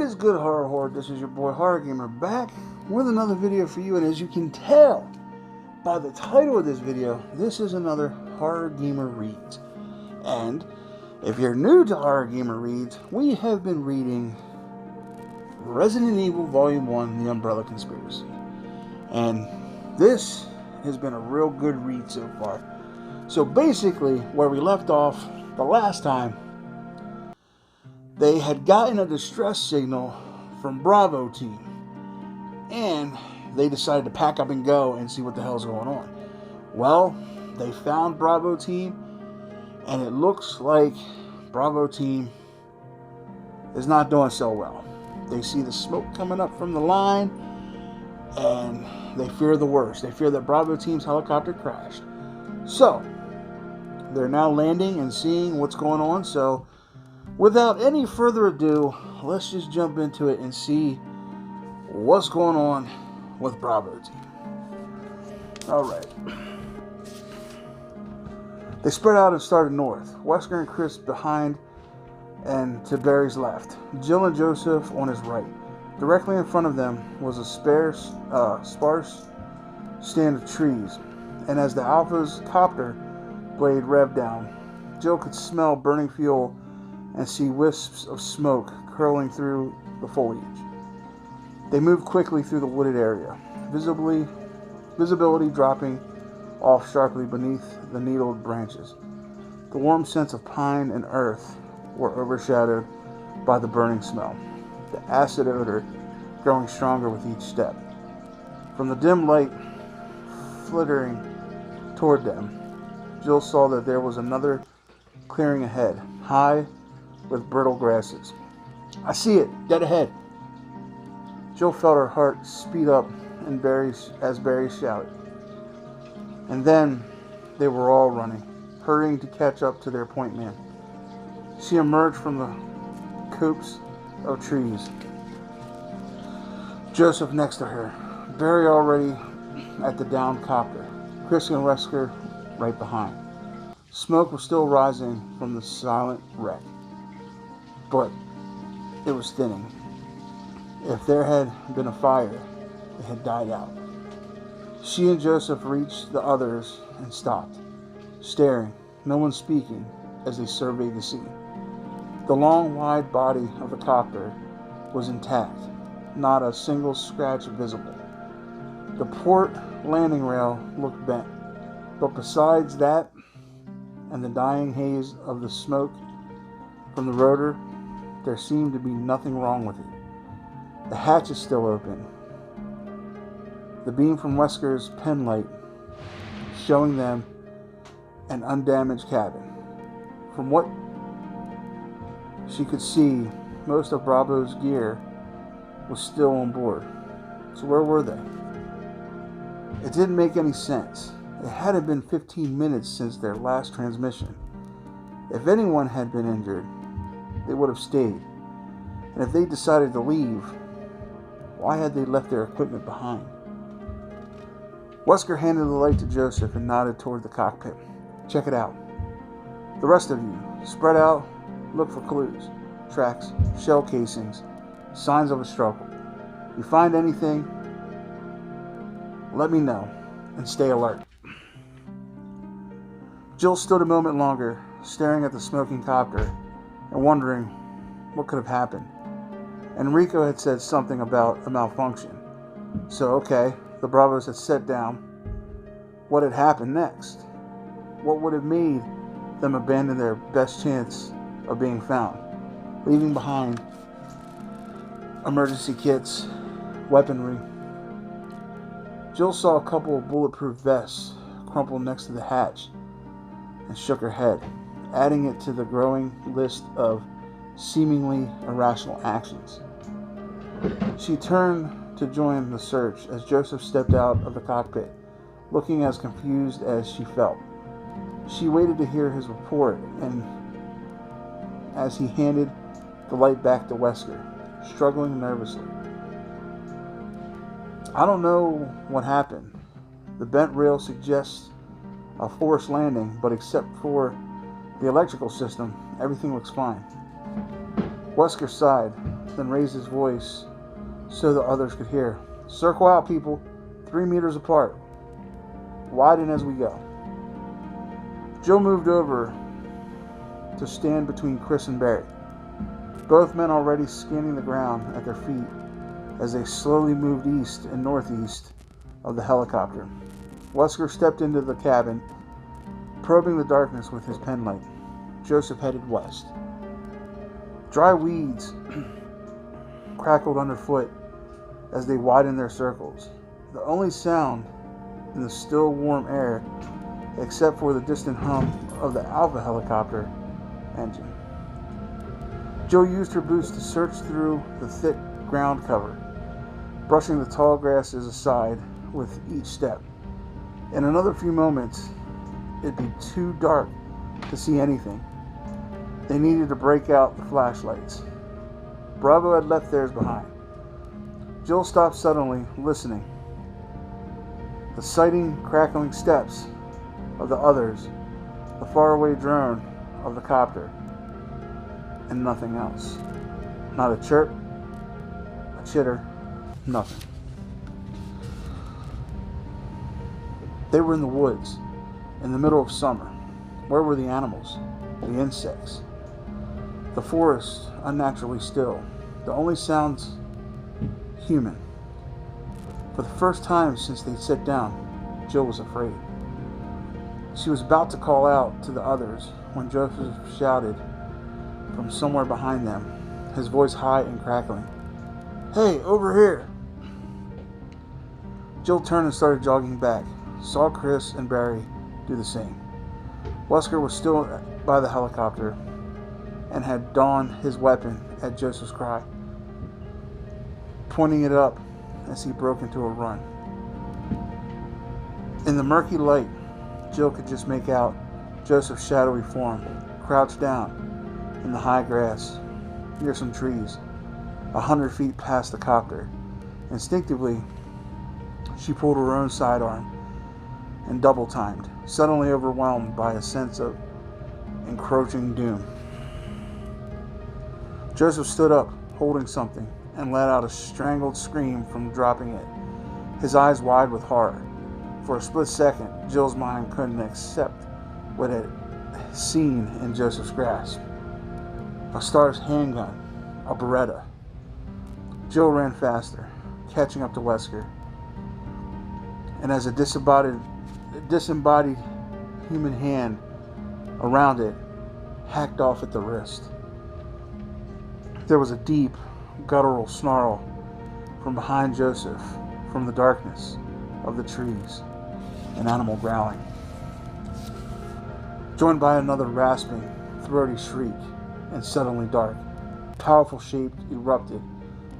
What is good, horror horde? This is your boy Horror Gamer back with another video for you, and as you can tell by the title of this video, this is another Horror Gamer Reads. And if you're new to Horror Gamer Reads, we have been reading Resident Evil Volume 1, The Umbrella Conspiracy. And this has been a real good read so far. So basically, where we left off the last time, they had gotten a distress signal from Bravo team, and they decided to pack up and go and see what the hell's going on. Well, they found Bravo team, and it looks like Bravo team is not doing so well. They see the smoke coming up from the line, and they fear the worst. They fear that Bravo team's helicopter crashed. So they're now landing and seeing what's going on. So without any further ado, let's just jump into it and see what's going on with Bravo team. Alright. They spread out and started north. Wesker and Chris behind and to Barry's left. Jill and Joseph on his right. Directly in front of them was a sparse stand of trees. And as the Alpha's copter blade revved down, Jill could smell burning fuel and see wisps of smoke curling through the foliage. They moved quickly through the wooded area, visibility dropping off sharply beneath the needled branches. The warm scents of pine and earth were overshadowed by the burning smell, the acid odor growing stronger with each step. From the dim light flittering toward them, Jill saw that there was another clearing ahead, high with brittle grasses. "I see it, dead ahead." Jill felt her heart speed up as Barry shouted. And then they were all running, hurrying to catch up to their point man. She emerged from the copse of trees, Joseph next to her, Barry already at the downed copter, Chris and Wesker right behind. Smoke was still rising from the silent wreck, but it was thinning. If there had been a fire, it had died out. She and Joseph reached the others and stopped, staring, no one speaking, as they surveyed the scene. The long, wide body of the copter was intact, not a single scratch visible. The port landing rail looked bent, but besides that and the dying haze of the smoke from the rotor, there seemed to be nothing wrong with it. The hatch is still open, the beam from Wesker's pen light showing them an undamaged cabin. From what she could see, most of Bravo's gear was still on board. So where were they? It didn't make any sense. It hadn't been 15 minutes since their last transmission. If anyone had been injured, they would have stayed. And if they decided to leave, why had they left their equipment behind? Wesker handed the light to Joseph and nodded toward the cockpit. "Check it out. The rest of you, spread out, look for clues, tracks, shell casings, signs of a struggle. If you find anything, let me know, and stay alert." Jill stood a moment longer, staring at the smoking copter and wondering what could have happened. Enrico had said something about a malfunction. So, okay, the Bravos had set down. What had happened next? What would have made them abandon their best chance of being found, leaving behind emergency kits, weaponry? Jill saw a couple of bulletproof vests crumpled next to the hatch and shook her head, adding it to the growing list of seemingly irrational actions. She turned to join the search as Joseph stepped out of the cockpit, looking as confused as she felt. She waited to hear his report, and as he handed the light back to Wesker, struggling nervously. "I don't know what happened. The bent rail suggests a forced landing, but except for the electrical system, everything looks fine." Wesker sighed, then raised his voice so the others could hear. "Circle out, people, 3 meters apart. Widen as we go." Joe moved over to stand between Chris and Barry, both men already scanning the ground at their feet as they slowly moved east and northeast of the helicopter. Wesker stepped into the cabin, probing the darkness with his penlight. Joseph headed west. Dry weeds crackled underfoot as they widened their circles. The only sound in the still warm air, except for the distant hum of the Alpha helicopter engine. Jill used her boots to search through the thick ground cover, brushing the tall grasses aside with each step. In another few moments, it'd be too dark to see anything. They needed to break out the flashlights. Bravo had left theirs behind. Jill stopped suddenly, listening. The sighting, crackling steps of the others, the faraway drone of the copter, and nothing else. Not a chirp, a chitter, nothing. They were in the woods, in the middle of summer. Where were the animals, the insects? The forest unnaturally still. The only sounds human. For the first time since they'd sat down, Jill was afraid. She was about to call out to the others when Joseph shouted from somewhere behind them, his voice high and crackling. "Hey, over here!" Jill turned and started jogging back, saw Chris and Barry do the same. Wesker was still by the helicopter and had donned his weapon at Joseph's cry, pointing it up as he broke into a run. In the murky light, Jill could just make out Joseph's shadowy form, crouched down in the high grass near some trees, 100 feet past the copter. Instinctively, she pulled her own sidearm and double-timed, suddenly overwhelmed by a sense of encroaching doom. Joseph stood up, holding something, and let out a strangled scream from dropping it, his eyes wide with horror. For a split second, Jill's mind couldn't accept what it had seen in Joseph's grasp. A Star's handgun, a Beretta. Jill ran faster, catching up to Wesker, and as a disembodied human hand around it hacked off at the wrist. There was a deep, guttural snarl from behind Joseph, from the darkness of the trees, an animal growling, joined by another rasping, throaty shriek, and suddenly dark. A powerful shape erupted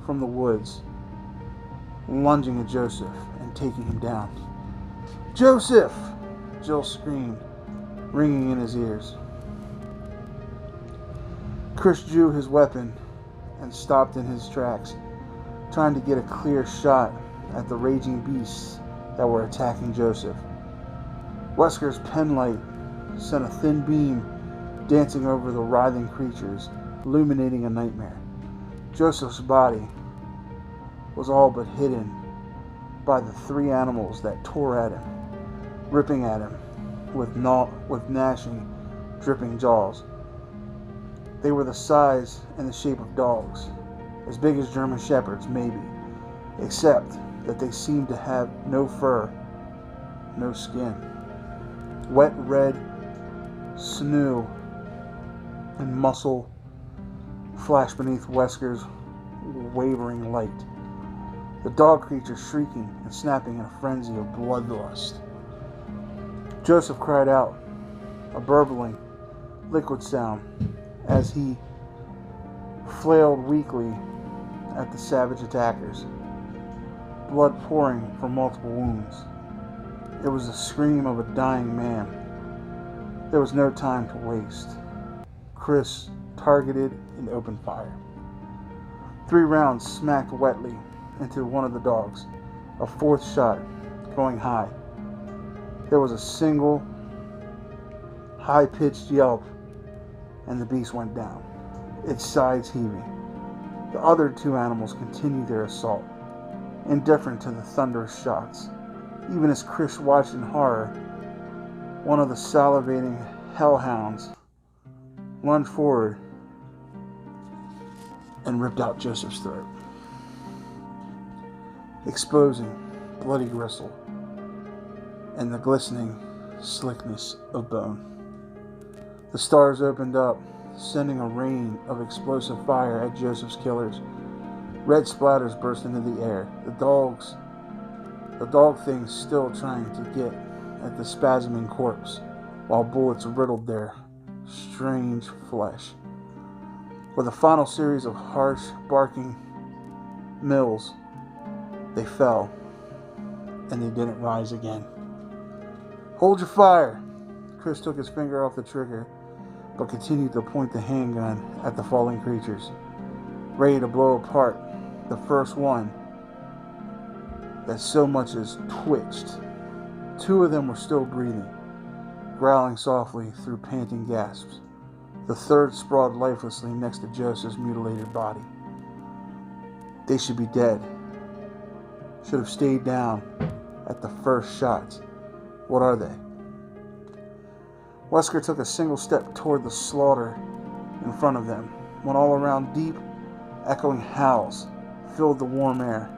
from the woods, lunging at Joseph and taking him down. "Joseph!" Jill screamed, ringing in his ears. Chris drew his weapon and stopped in his tracks, trying to get a clear shot at the raging beasts that were attacking Joseph. Wesker's penlight sent a thin beam dancing over the writhing creatures, illuminating a nightmare. Joseph's body was all but hidden by the 3 animals that tore at him, ripping at him with gnashing, dripping jaws. They were the size and the shape of dogs, as big as German shepherds maybe, except that they seemed to have no fur, no skin. Wet red sinew and muscle flashed beneath Wesker's wavering light, the dog creature shrieking and snapping in a frenzy of bloodlust. Joseph cried out, a burbling, liquid sound, as he flailed weakly at the savage attackers, blood pouring from multiple wounds. It was the scream of a dying man. There was no time to waste. Chris targeted and opened fire. 3 rounds smacked wetly into one of the dogs, a 4th shot going high. There was a single high-pitched yelp, and the beast went down, its sides heaving. The other two animals continued their assault, indifferent to the thunderous shots. Even as Chris watched in horror, one of the salivating hellhounds lunged forward and ripped out Joseph's throat, exposing bloody gristle and the glistening slickness of bone. The stars opened up, sending a rain of explosive fire at Joseph's killers. Red splatters burst into the air. The dog things still trying to get at the spasming corpse, while bullets riddled their strange flesh. With a final series of harsh, barking mills, they fell, and they didn't rise again. "Hold your fire!" Chris took his finger off the trigger, but continued to point the handgun at the falling creatures, ready to blow apart the first one that so much as twitched. Two of them were still breathing, growling softly through panting gasps. The third sprawled lifelessly next to Joseph's mutilated body. They should be dead. Should have stayed down at the first shots. What are they? Wesker took a single step toward the slaughter in front of them, when all around deep, echoing howls filled the warm air.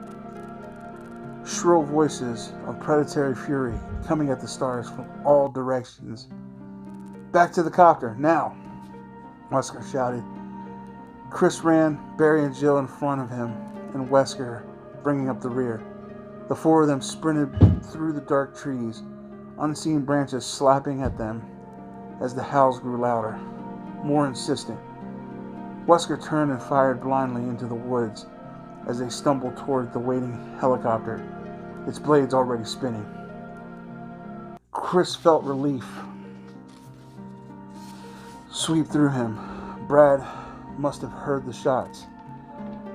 Shrill voices of predatory fury coming at the stars from all directions. "Back to the copter, now!" Wesker shouted. Chris ran, Barry and Jill in front of him, and Wesker bringing up the rear. The four of them sprinted through the dark trees, unseen branches slapping at them as the howls grew louder, more insistent. Wesker turned and fired blindly into the woods as they stumbled toward the waiting helicopter, its blades already spinning. Chris felt relief sweep through him. Brad must have heard the shots.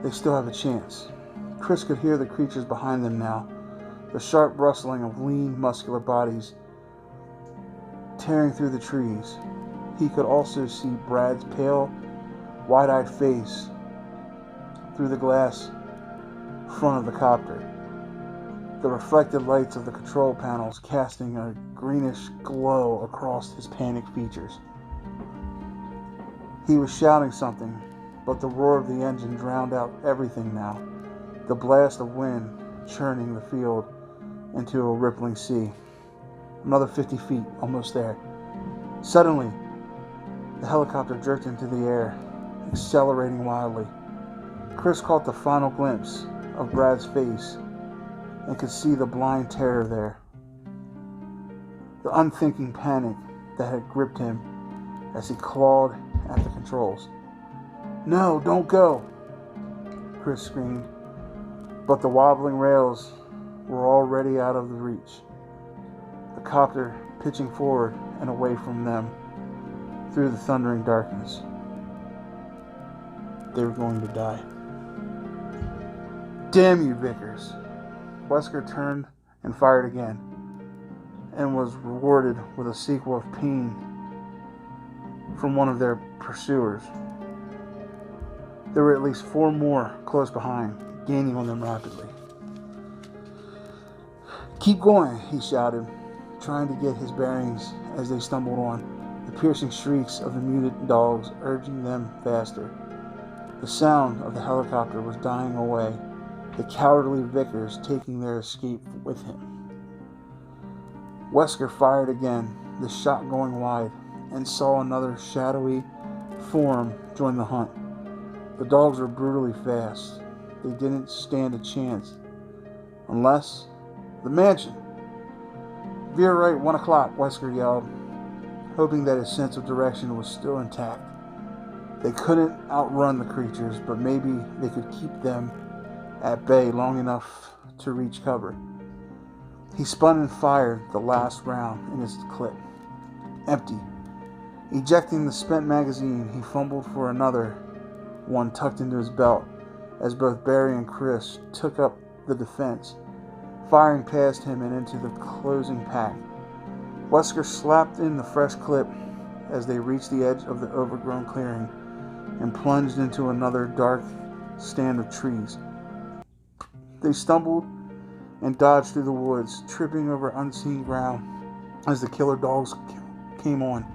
They still have a chance. Chris could hear the creatures behind them now, the sharp rustling of lean, muscular bodies tearing through the trees. He could also see Brad's pale, wide-eyed face through the glass front of the copter, the reflected lights of the control panels casting a greenish glow across his panicked features. He was shouting something, but the roar of the engine drowned out everything now, the blast of wind churning the field into a rippling sea. Another 50 feet, almost there. Suddenly, the helicopter jerked into the air, accelerating wildly. Chris caught the final glimpse of Brad's face and could see the blind terror there, the unthinking panic that had gripped him as he clawed at the controls. "No, don't go!" Chris screamed, but the wobbling rails were already out of the reach. The copter pitching forward and away from them through the thundering darkness. They were going to die. "Damn you, Vickers!" Wesker turned and fired again, and was rewarded with a sequel of pain from one of their pursuers. There were at least four more close behind, gaining on them rapidly. "Keep going," he shouted, trying to get his bearings as they stumbled on, the piercing shrieks of the muted dogs urging them faster. The sound of the helicopter was dying away, the cowardly Vickers taking their escape with him. Wesker fired again, the shot going wide, and saw another shadowy form join the hunt. The dogs were brutally fast. They didn't stand a chance. Unless... the mansion! "Veer right, 1 o'clock, Wesker yelled, hoping that his sense of direction was still intact. They couldn't outrun the creatures, but maybe they could keep them at bay long enough to reach cover. He spun and fired the last round in his clip. Empty. Ejecting the spent magazine, he fumbled for another one tucked into his belt as both Barry and Chris took up the defense, firing past him and into the closing pack. Wesker slapped in the fresh clip as they reached the edge of the overgrown clearing and plunged into another dark stand of trees. They stumbled and dodged through the woods, tripping over unseen ground as the killer dogs came on.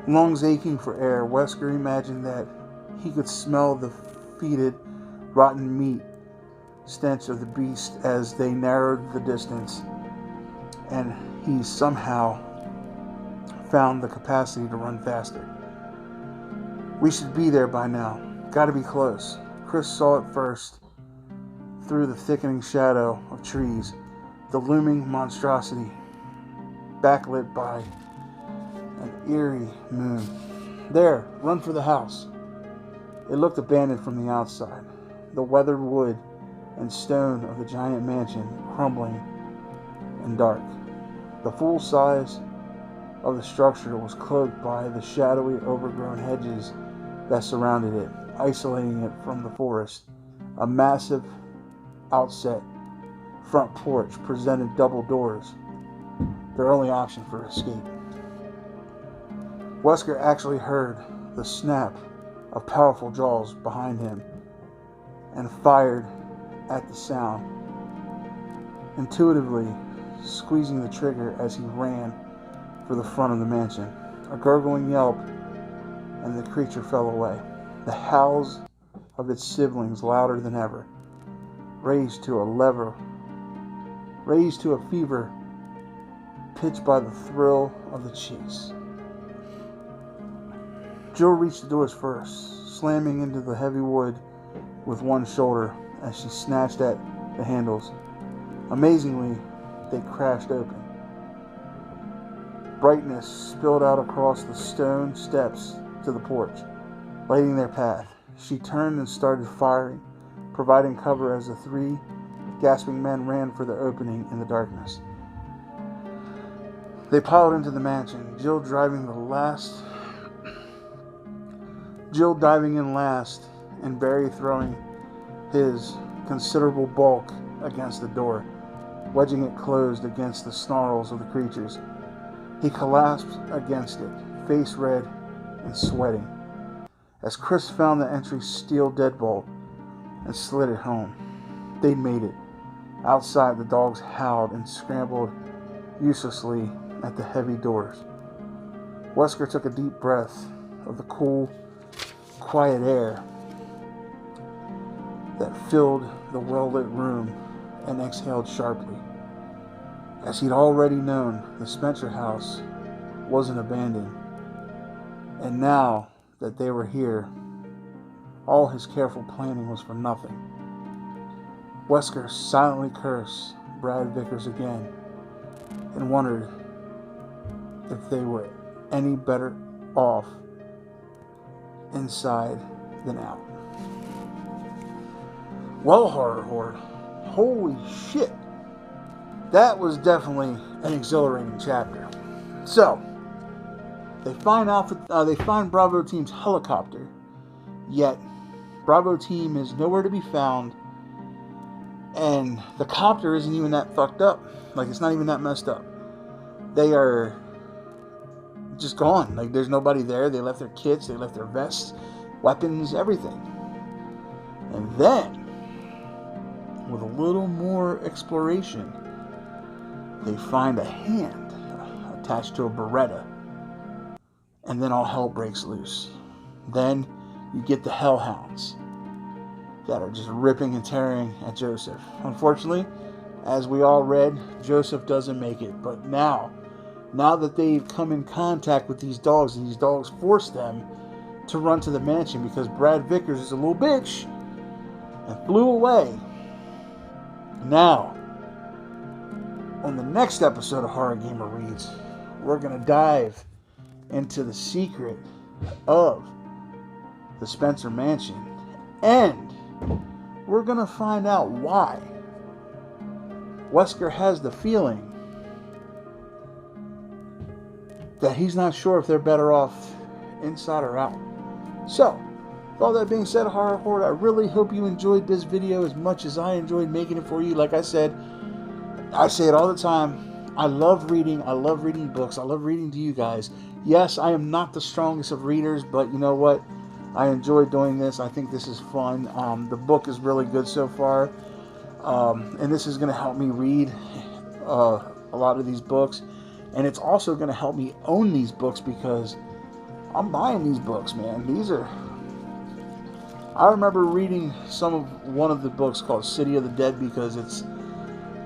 Lungs aching for air, Wesker imagined that he could smell the fetid, rotten meat stench of the beast as they narrowed the distance, and he somehow found the capacity to run faster. We should be there by now. Gotta be close. Chris saw it first through the thickening shadow of trees, the looming monstrosity, backlit by an eerie moon. There, run for the house. It looked abandoned from the outside, the weathered wood and stone of the giant mansion crumbling and dark. The full size of the structure was cloaked by the shadowy, overgrown hedges that surrounded it, isolating it from the forest. A massive outset front porch presented double doors, their only option for escape. Wesker actually heard the snap of powerful jaws behind him and fired at the sound, intuitively squeezing the trigger as he ran for the front of the mansion. A gurgling yelp, and the creature fell away. The howls of its siblings, louder than ever, raised to a fever pitch by the thrill of the chase. Jill reached the doors first, slamming into the heavy wood with one shoulder as she snatched at the handles. Amazingly, they crashed open. Brightness spilled out across the stone steps to the porch, lighting their path. She turned and started firing, providing cover as the three gasping men ran for the opening in the darkness. They piled into the mansion, Jill diving in last, and Barry throwing his considerable bulk against the door, wedging it closed against the snarls of the creatures. He collapsed against it, face red and sweating, as Chris found the entry's steel deadbolt and slid it home. They'd made it. Outside, the dogs howled and scrambled uselessly at the heavy doors. Wesker took a deep breath of the cool, quiet air that filled the well-lit room and exhaled sharply. As he'd already known, the Spencer house wasn't abandoned, and now that they were here, all his careful planning was for nothing. Wesker silently cursed Brad Vickers again and wondered if they were any better off inside than out. Well, horror, holy shit. That was definitely an exhilarating chapter. So, they find Bravo Team's helicopter, yet Bravo Team is nowhere to be found, and the copter isn't even that fucked up. Like, it's not even that messed up. They are just gone. Like, there's nobody there. They left their kits, they left their vests, weapons, everything. And then, with a little more exploration, they find a hand attached to a Beretta. And then all hell breaks loose. Then you get the hellhounds that are just ripping and tearing at Joseph. Unfortunately, as we all read, Joseph doesn't make it. But now that they've come in contact with these dogs, and these dogs force them to run to the mansion because Brad Vickers is a little bitch and flew away. Now, on the next episode of Horror Gamer Reads, we're going to dive into the secret of the Spencer Mansion, and we're going to find out why Wesker has the feeling that he's not sure if they're better off inside or out. So, with all that being said, Horror Horde, I really hope you enjoyed this video as much as I enjoyed making it for you. Like I said, I say it all the time, I love reading. I love reading books. I love reading to you guys. Yes, I am not the strongest of readers, but you know what? I enjoy doing this. I think this is fun. The book is really good so far. And this is going to help me read a lot of these books. And it's also going to help me own these books because I'm buying these books, man. I remember reading one of the books called City of the Dead because it's,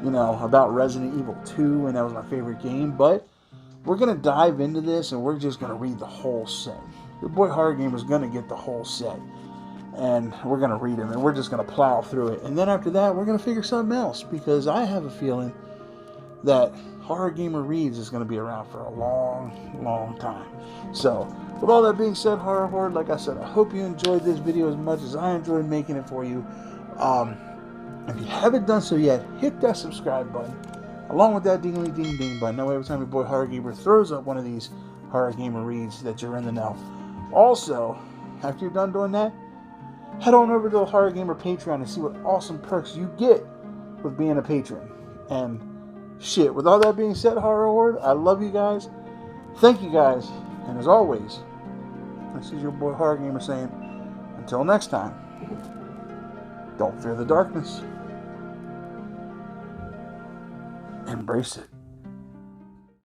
about Resident Evil 2, and that was my favorite game. But we're going to dive into this, and we're just going to read the whole set. Your boy Horror Gamer is going to get the whole set. And we're going to read them, and we're just going to plow through it. And then after that, we're going to figure something else, because I have a feeling that Horror Gamer Reads is going to be around for a long, long time. So, with all that being said, Horror Horde, like I said, I hope you enjoyed this video as much as I enjoyed making it for you. If you haven't done so yet, hit that subscribe button, along with that ding-a-ling-ding-ding button. That way, every time your boy Horror Gamer throws up one of these Horror Gamer Reads, that you're in the know. Also, after you're done doing that, head on over to the Horror Gamer Patreon and see what awesome perks you get with being a patron. And shit, with all that being said, Horror Horde, I love you guys. Thank you guys. And as always, this is your boy Horror Gamer saying, until next time, don't fear the darkness. Embrace it.